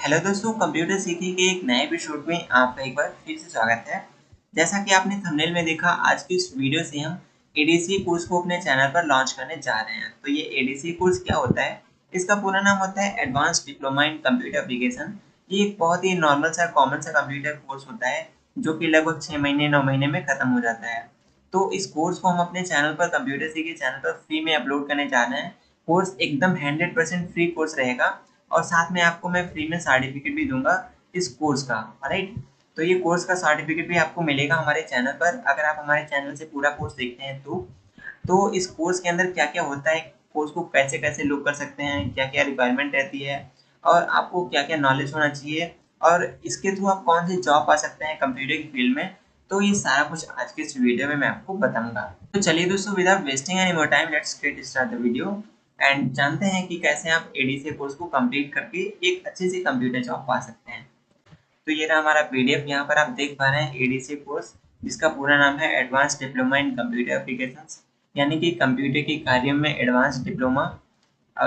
Hello दोस्तों, computer सीखने के एक नए एपिसोड में आपका एक बार फिर से स्वागत है। जैसा कि आपने थंबनेल में देखा, आज की इस वीडियो से हम एडीसी कोर्स को अपने चैनल पर लॉन्च करने जा रहे हैं। तो ये एडीसी कोर्स क्या होता है? इसका पूरा नाम होता है advance diploma in computer application. ये एक बहुत ही नॉर्मल सा कॉमन सा कंप्यूटर कोर्स होता है जो कि लगभग 6 महीने 9 महीने में खत्म हो जाता है। तो इस कोर्स को हम अपने चैनल पर, कंप्यूटर सीखे चैनल पर फ्री में अपलोड करने जा रहे हैं। कोर्स एकदम 100% फ्री कोर्स रहेगा और साथ में आपको मैं फ्री में सर्टिफिकेट भी दूंगा इस कोर्स का। राइट, तो ये कोर्स का सर्टिफिकेट भी आपको मिलेगा हमारे चैनल पर, अगर आप हमारे चैनल से पूरा कोर्स देखते हैं तो इस कोर्स के अंदर क्या क्या होता है, कोर्स को कैसे कैसे लोग कर सकते हैं, क्या क्या रिक्वायरमेंट रहती है और आपको क्या क्या नॉलेज होना चाहिए और इसके थ्रू आप कौन सी जॉब पा सकते हैं कंप्यूटर की फील्ड में। तो ये सारा कुछ आज के इस वीडियो में मैं आपको बताऊंगा। तो चलिए दोस्तों, without wasting any more time, let's get start the video and जानते हैं कि कैसे आप एडीसी कोर्स को कंप्लीट करके एक अच्छी सी कंप्यूटर जॉब पा सकते हैं। तो ये रहा हमारा पीडीएफ, यहाँ पर आप देख पा रहे हैं एडीसी कोर्स, जिसका पूरा नाम है advance diploma in computer applications, यानी कि कंप्यूटर के कार्यों में एडवांस डिप्लोमा।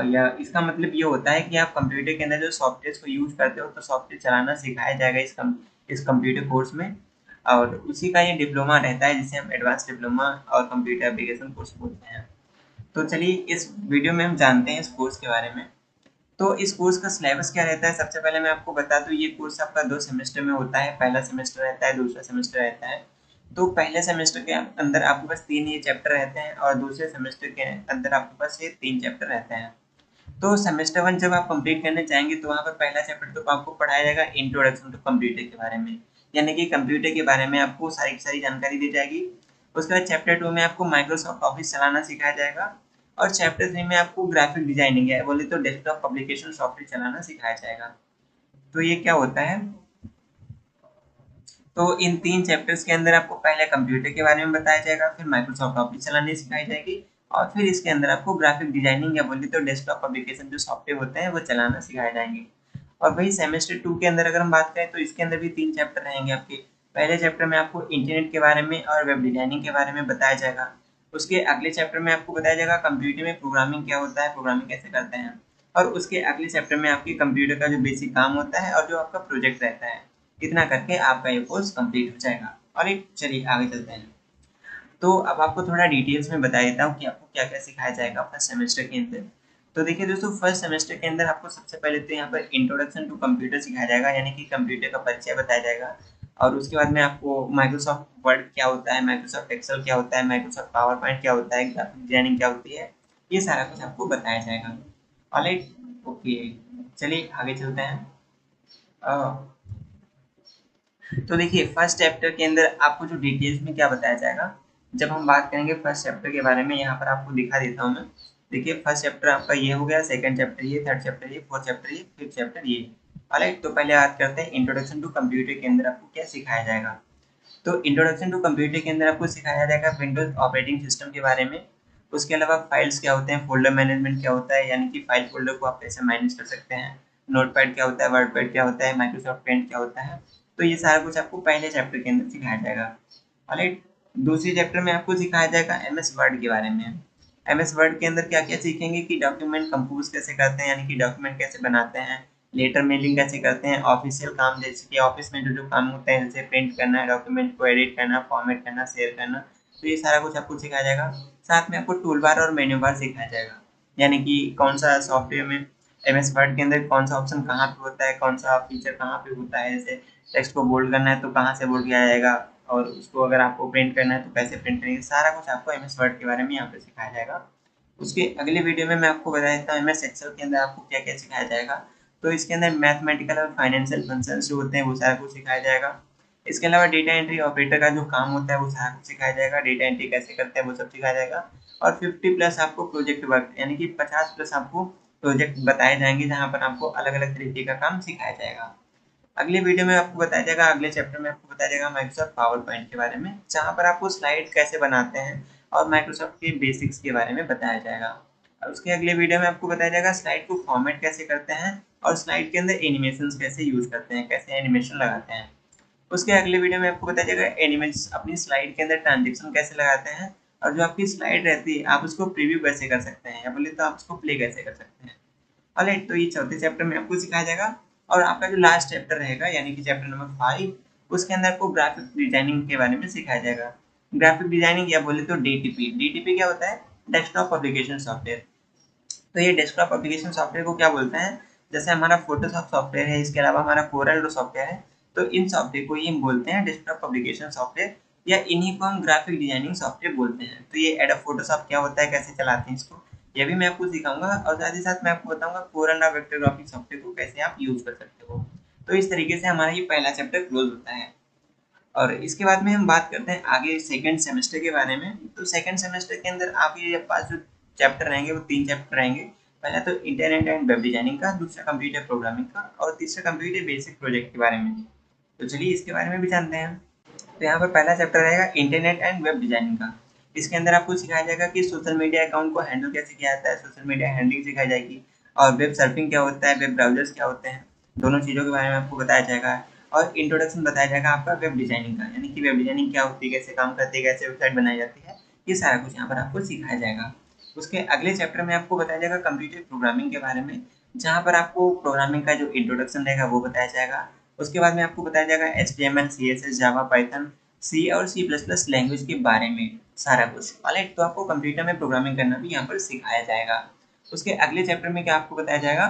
या इसका मतलब ये होता है कि आप कंप्यूटर के अंदर जो सॉफ्टवेयर को यूज करते हो तो सॉफ्टवेयर चलाना सिखाया जाएगा इस कंप्यूटर कोर्स में, और उसी का ये डिप्लोमा रहता है जिसे हम एडवांस डिप्लोमा और कंप्यूटर एप्लीकेशन कोर्स बोलते हैं। तो चलिए इस वीडियो में हम जानते हैं इस कोर्स के बारे में। तो इस कोर्स का सिलेबस क्या रहता है, सबसे पहले मैं आपको बता दूं, ये कोर्स आपका 2 सेमेस्टर में होता है। पहला सेमेस्टर रहता है, दूसरा सेमेस्टर रहता है। तो पहले सेमेस्टर के अंदर आपके पास 3 ही चैप्टर रहते हैं और दूसरे सेमेस्टर के अंदर आपके पास ये 3 चैप्टर रहते हैं। तो सेमेस्टर 1 जब आप कंप्लीट करने जाएंगे तो वहाँ पर पहला चैप्टर तो आपको पढ़ाया जाएगा इंट्रोडक्शन टू कंप्यूटर के बारे में, यानी कि कंप्यूटर के बारे में आपको सारी की सारी जानकारी दी जाएगी। उसके बाद चैप्टर 2 में आपको माइक्रोसॉफ्ट ऑफिस चलाना सिखाया जाएगा और चैप्टर 3 में आपको ग्राफिक डिजाइनिंग है, बोले तो डेस्कटॉप पब्लिकेशन सॉफ्टवेयर चलाना सिखाया जाएगा। तो ये क्या होता है, तो इन 3 चैप्टर्स के अंदर आपको पहले कंप्यूटर के बारे में बताया जाएगा, फिर माइक्रोसॉफ्ट ऑफिस चलानी सिखाई जाएगी और फिर इसके अंदर आपको ग्राफिक डिजाइनिंग या बोले तो डेस्कटॉप पब्लिकेशन जो सॉफ्टवेयर होते हैं वो चलाना सिखाए जाएंगे। और वही सेमेस्टर 2 के अंदर अगर हम बात करें तो इसके अंदर भी 3 चैप्टर रहेंगे आपके। पहले चैप्टर में आपको इंटरनेट के बारे में और वेब डिजाइनिंग के बारे में बताया जाएगा। उसके अगले चैप्टर में आपको बताया जाएगा कंप्यूटर में प्रोग्रामिंग क्या होता है, प्रोग्रामिंग कैसे करते हैं। और उसके अगले चैप्टर में आपके कंप्यूटर का जो बेसिक काम होता है और जो आपका प्रोजेक्ट रहता है। इतना करके आपका ये कोर्स कंप्लीट हो जाएगा। और एक चलिए आगे चलते हैं। तो अब आपको थोड़ा डिटेल्स में बता देता हूँ कि आपको क्या क्या सिखाया जाएगा फर्स्ट सेमेस्टर के अंदर। तो देखिए दोस्तों, फर्स्ट सेमेस्टर के अंदर आपको सबसे पहले तो यहाँ पर इंट्रोडक्शन टू कंप्यूटर सिखाया जाएगा, यानी कि कंप्यूटर का परिचय बताया जाएगा। और उसके बाद में आपको माइक्रोसॉफ्ट वर्ड क्या होता है, माइक्रोसॉफ्ट एक्सेल क्या होता है, माइक्रोसॉफ्ट पावर पॉइंट क्या होता है, ग्राफिक डिजाइनिंग क्या होती है, ये सारा कुछ आपको बताया जाएगा। ऑलराइट, ओके, चलिए आगे चलते हैं। तो देखिए फर्स्ट चैप्टर के अंदर आपको जो डिटेल्स में क्या बताया जाएगा, जब हम बात करेंगे फर्स्ट चैप्टर के बारे में, यहाँ पर आपको दिखा देता हूँ मैं। देखिए फर्स्ट चैप्टर आपका ये हो गया, सेकंड चैप्टर ये, थर्ड चैप्टर ये, फोर्थ चैप्टर ये, फिफ्थ चैप्टर ये। ऑलराइट, तो पहले बात करते हैं इंट्रोडक्शन टू कंप्यूटर के अंदर आपको क्या सिखाया जाएगा। तो इंट्रोडक्शन टू कंप्यूटर के अंदर आपको सिखाया जाएगा विंडोज ऑपरेटिंग सिस्टम के बारे में। उसके अलावा फाइल्स क्या होते हैं, फोल्डर मैनेजमेंट क्या होता है, यानी कि फाइल फोल्डर को आप कैसे मैनेज कर सकते हैं, नोटपैड क्या होता है, वर्डपैड क्या होता है, माइक्रोसॉफ्ट पेंट क्या होता है। तो ये सारा कुछ आपको पहले चैप्टर के अंदर सिखाया जाएगा। ऑलराइट, दूसरी चैप्टर में आपको सिखाया जाएगा एमएस वर्ड के बारे में। एमएस वर्ड के अंदर क्या क्या सीखेंगे कि डॉक्यूमेंट कंपोज कैसे करते हैं, यानी कि डॉक्यूमेंट कैसे बनाते हैं, लेटर मेलिंग कैसे करते हैं, ऑफिशियल काम जैसे कि ऑफिस में जो जो काम होते हैं, जैसे प्रिंट करना, डॉक्यूमेंट को एडिट करना, फॉर्मेट करना, शेयर करना। तो ये सारा कुछ आपको सिखाया जाएगा। साथ में आपको टूल बार और मेन्यू बार सिखाया जाएगा, यानी कि कौन सा सॉफ्टवेयर में एमएस वर्ड के अंदर कौन सा ऑप्शन कहाँ पे होता है, कौन सा फीचर कहाँ पे होता है। जैसे टेक्स्ट को बोल्ड करना है तो कहाँ से बोल्ड किया जाएगा, और उसको अगर आपको प्रिंट करना है तो कैसे प्रिंट करेंगे, सारा कुछ आपको एमएस वर्ड के बारे में यहाँ पे सिखाया जाएगा। उसके अगले वीडियो में मैं आपको बता देता हूँ एमएस एक्सेल के अंदर आपको क्या क्या सिखाया जाएगा। तो इसके अंदर मैथमेटिकल और फाइनेंशियल फंक्शंस जो होते हैं वो सारा कुछ सिखाया जाएगा। इसके अलावा डेटा एंट्री ऑपरेटर का जो काम होता है वो सारा कुछ सिखाया जाएगा, डेटा एंट्री कैसे करते हैं वो सब सिखाया जाएगा। और 50 प्लस आपको प्रोजेक्ट वर्क, यानी कि 50 प्लस आपको प्रोजेक्ट बताए जाएंगे जहाँ पर आपको अलग अलग तरीके का काम सिखाया जाएगा। अगले वीडियो में आपको बताया जाएगा, अगले चैप्टर में आपको बताया जाएगा माइक्रोसॉफ्ट पावर पॉइंट के बारे में, जहाँ पर आपको स्लाइड कैसे बनाते हैं और माइक्रोसॉफ्ट के बेसिक्स के बारे में बताया जाएगा। और उसके अगले वीडियो में आपको बताया जाएगा स्लाइड को फॉर्मेट कैसे करते हैं और स्लाइड के अंदर एनिमेशन कैसे यूज करते हैं, कैसे एनिमेशन लगाते हैं। उसके अगले वीडियो में आपको बताया जाएगा एनिमेशन, अपनी स्लाइड के अंदर ट्रांजेक्शन कैसे लगाते हैं और जो आपकी स्लाइड रहती है आप उसको प्रीव्यू कैसे कर सकते हैं, या बोले तो आप उसको प्ले कैसे कर सकते हैं। ऑलराइट, तो ये चौथे चैप्टर में आपको सिखाया जाएगा। और आपका जो लास्ट चैप्टर रहेगा यानी कि चैप्टर नंबर 5, उसके अंदर आपको ग्राफिक डिजाइनिंग के बारे में सिखाया जाएगा। ग्राफिक डिजाइनिंग या बोले तो डीटीपी। डीटीपी क्या होता है? Desktop application software. तो ये डेस्कटॉप एप्लीकेशन सॉफ्टवेयर को क्या बोलते हैं? जैसे हमारा फोटोशॉप सॉफ्टवेयर है, इसके अलावा हमारा कोरल सॉफ्टवेयर है, तो इन सॉफ्टवेयर को ही हम बोलते हैं डेस्कटॉप एप्लीकेशन सॉफ्टवेयर, या इन्हीं को हम ग्राफिक डिजाइनिंग सॉफ्टवेयर बोलते हैं। तो ये एडोब फोटोशॉप क्या होता है, कैसे चलाते हैं इसको, ये भी मैं आपको सिखाऊंगा, और साथ ही साथ मैं आपको बताऊंगा कोरल वेक्टर ग्राफिक सॉफ्टवेयर को कैसे आप यूज कर सकते हो। तो इस तरीके से हमारा ये पहला चैप्टर क्लोज होता है। और इसके बाद में हम बात करते हैं आगे सेकंड सेमेस्टर के बारे में। तो सेकंड सेमेस्टर के अंदर आपके पास जो चैप्टर रहेंगे वो 3 चैप्टर रहेंगे। पहला तो इंटरनेट एंड वेब डिजाइनिंग का, दूसरा कंप्यूटर प्रोग्रामिंग का, और तीसरा कंप्यूटर बेसिक प्रोजेक्ट के बारे में। तो चलिए इसके बारे में भी जानते हैं। तो यहाँ पर पहला चैप्टर रहेगा इंटरनेट एंड वेब डिजाइनिंग का। इसके अंदर आपको सिखाया जाएगा कि सोशल मीडिया अकाउंट को हैंडल कैसे किया जाता है, सोशल मीडिया हैंडलिंग सिखाई जाएगी, और वेब सर्फिंग क्या होता है, वेब ब्राउजर्स क्या होते हैं, दोनों चीज़ों के बारे में आपको बताया जाएगा। और इंट्रोडक्शन बताया जाएगा आपका वेब डिजाइनिंग का, यानी कि वेब डिजाइनिंग क्या होती है, कैसे काम करती है, कैसे वेबसाइट बनाई जाती है, ये सारा कुछ यहाँ पर आपको सिखाया जाएगा। उसके अगले चैप्टर में आपको बताया जाएगा कंप्यूटर प्रोग्रामिंग के बारे में, जहाँ पर आपको प्रोग्रामिंग का जो इंट्रोडक्शन रहेगा वो बताया जाएगा। उसके बाद में आपको बताया जाएगा HTML, CSS, जावा, पाइथन, सी और C++ लैंग्वेज के बारे में सारा कुछ। ऑलराइट, तो आपको कंप्यूटर में प्रोग्रामिंग करना भी यहाँ पर सिखाया जाएगा। उसके अगले चैप्टर में क्या आपको बताया जाएगा?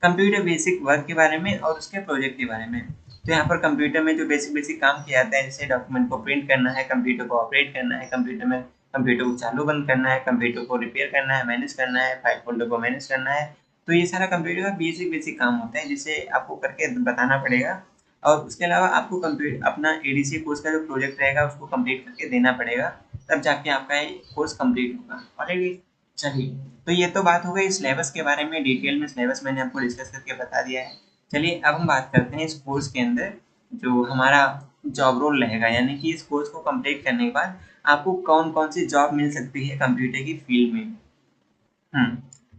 कंप्यूटर बेसिक वर्क के बारे में और उसके प्रोजेक्ट के बारे में। तो यहाँ पर कंप्यूटर में जो बेसिक बेसिक काम किया जाता है, जैसे डॉक्यूमेंट को प्रिंट करना है, कंप्यूटर को ऑपरेट करना है, कंप्यूटर में कंप्यूटर को चालू बंद करना है, कंप्यूटर को रिपेयर करना है, मैनेज करना है, फाइल फोल्डर को मैनेज करना है। तो ये सारा कंप्यूटर का बेसिक बेसिक काम होता है, जिसे आपको करके बताना पड़ेगा। और उसके अलावा आपको कंप्लीट अपना एडीसी कोर्स का जो प्रोजेक्ट रहेगा उसको कंप्लीट करके देना पड़ेगा, तब जाके आपका ये कोर्स कंप्लीट होगा। ऑलरेडी चलिए, तो ये तो बात हो गई सिलेबस के बारे में। डिटेल में सिलेबस मैंने आपको डिस्कस करके बता दिया है। चलिए अब हम बात करते हैं इस कोर्स के अंदर जो हमारा जॉब रोल रहेगा, यानी कि इस कोर्स को कंप्लीट करने के बाद आपको कौन कौन सी जॉब मिल सकती है कंप्यूटर की फील्ड में।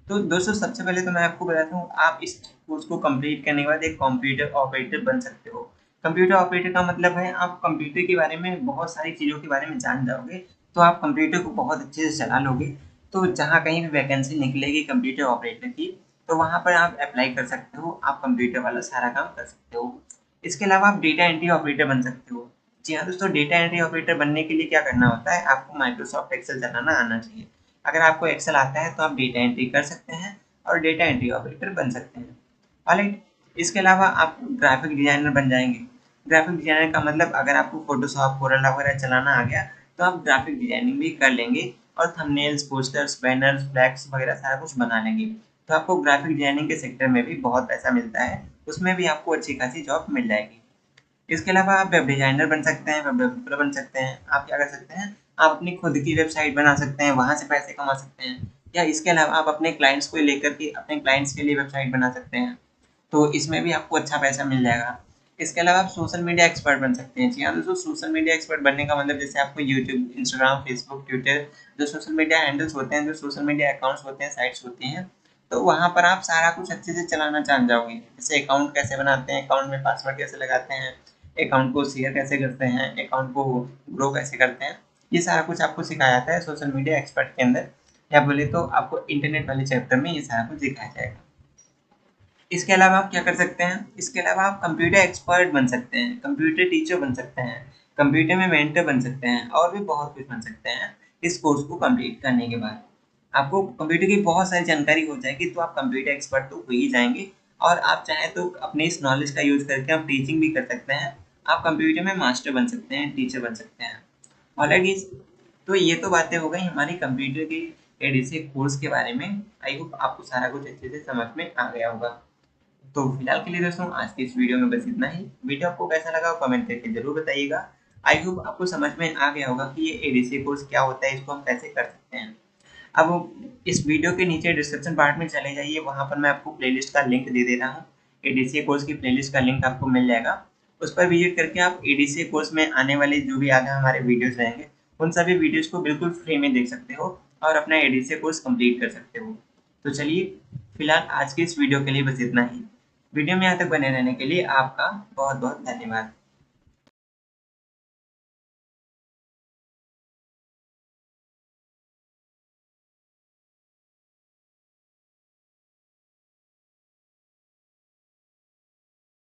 तो दोस्तों सबसे पहले तो मैं आपको बताता हूँ, आप इस कोर्स को कंप्लीट करने के बाद एक कंप्यूटर ऑपरेटर बन सकते हो। कंप्यूटर ऑपरेटर का मतलब है आप कंप्यूटर के बारे में बहुत सारी चीज़ों के बारे में जान जाओगे, तो आप कंप्यूटर को बहुत अच्छे से चला लोगे। तो जहाँ कहीं भी वैकेंसी निकलेगी कंप्यूटर ऑपरेटर की, तो वहाँ पर आप अप्लाई कर सकते हो, आप कंप्यूटर वाला सारा काम कर सकते हो। इसके अलावा आप डेटा एंट्री ऑपरेटर बन सकते हो। जी हाँ दोस्तों, डेटा एंट्री ऑपरेटर बनने के लिए क्या करना होता है, आपको माइक्रोसॉफ्ट एक्सेल चलाना आना चाहिए। अगर आपको एक्सेल आता है तो आप डेटा एंट्री कर सकते हैं और डेटा एंट्री ऑपरेटर बन सकते हैं। ऑलराइट, इसके अलावा आप ग्राफिक डिजाइनर बन जाएंगे। ग्राफिक डिजाइनर का मतलब अगर आपको फोटोशॉप, कोरल वगैरह चलाना आ गया तो आप ग्राफिक डिजाइनिंग भी कर लेंगे और थंबनेल्स, पोस्टर्स, बैनर्स, फ्लैक्स वगैरह सारा कुछ बना लेंगे। तो आपको ग्राफिक डिजाइनिंग के सेक्टर में भी बहुत पैसा मिलता है, उसमें भी आपको अच्छी खासी जॉब मिल जाएगी। इसके अलावा आप वेब डिजाइनर बन सकते हैं, वेब डेवलपर बन सकते हैं। आप क्या कर सकते हैं, आप अपनी खुद की वेबसाइट बना सकते हैं, वहाँ से पैसे कमा सकते हैं। या इसके अलावा आप अपने क्लाइंट्स को लेकर के अपने क्लाइंट्स के लिए वेबसाइट बना सकते हैं, तो इसमें भी आपको अच्छा पैसा मिल जाएगा। इसके अलावा आप सोशल मीडिया एक्सपर्ट बन सकते हैं। जी हाँ दोस्तों, सोशल मीडिया एक्सपर्ट बनने का मतलब जैसे आपको यूट्यूब, इंस्टाग्राम, फेसबुक, ट्विटर, जो सोशल मीडिया हैंडल्स होते हैं, जो सोशल मीडिया अकाउंट्स होते हैं, साइट्स होती हैं, तो वहाँ पर आप सारा कुछ अच्छे से चलाना जान जाओगे। जैसे अकाउंट कैसे बनाते हैं, अकाउंट में पासवर्ड कैसे लगाते हैं, अकाउंट को शेयर कैसे करते हैं, अकाउंट को ग्रो कैसे करते हैं, ये सारा कुछ आपको सिखाया जाता है सोशल मीडिया एक्सपर्ट के अंदर। या बोले तो आपको इंटरनेट वाले चैप्टर में ये सारा कुछ सिखाया जाएगा। इसके अलावा आप क्या कर सकते हैं, इसके अलावा आप कंप्यूटर एक्सपर्ट बन सकते हैं, कंप्यूटर टीचर बन सकते हैं, कंप्यूटर में मेंटर बन सकते हैं, और भी बहुत कुछ बन सकते हैं। इस कोर्स को कंप्लीट करने के बाद आपको कंप्यूटर की बहुत सारी जानकारी हो जाएगी, तो आप कंप्यूटर एक्सपर्ट तो हो ही जाएंगे। और आप चाहें तो अपने इस नॉलेज का यूज करके आप टीचिंग भी कर सकते हैं। आप कंप्यूटर में मास्टर बन सकते हैं, टीचर बन सकते हैं। ऑलरेडी, तो ये तो बातें हो गई हमारी कंप्यूटर की एडीसी कोर्स के बारे में। आई होप आपको सारा कुछ अच्छे से समझ में आ गया होगा। तो फिलहाल के लिए दोस्तों आज की इस वीडियो में बस इतना ही। वीडियो आपको कैसा लगा कमेंट करके जरूर बताइएगा। आई होप आपको समझ में आ गया होगा कि ये एडीसी कोर्स क्या होता है, इसको हम कैसे कर सकते हैं। अब इस वीडियो के नीचे डिस्क्रिप्शन पार्ट में चले जाइए, वहाँ पर मैं आपको प्लेलिस्ट का लिंक दे दे रहा हूँ। एडीसी कोर्स की प्लेलिस्ट का लिंक आपको मिल जाएगा, उस पर विजिट करके आप एडीसी कोर्स में आने वाले जो भी आगे हमारे वीडियोस रहेंगे उन सभी वीडियोस को बिल्कुल फ्री में देख सकते हो और अपना एडीसी कोर्स कंप्लीट कर सकते हो। तो चलिए फिलहाल आज की इस वीडियो के लिए बस इतना ही। वीडियो में यहाँ तक बने रहने के लिए आपका बहुत बहुत धन्यवाद।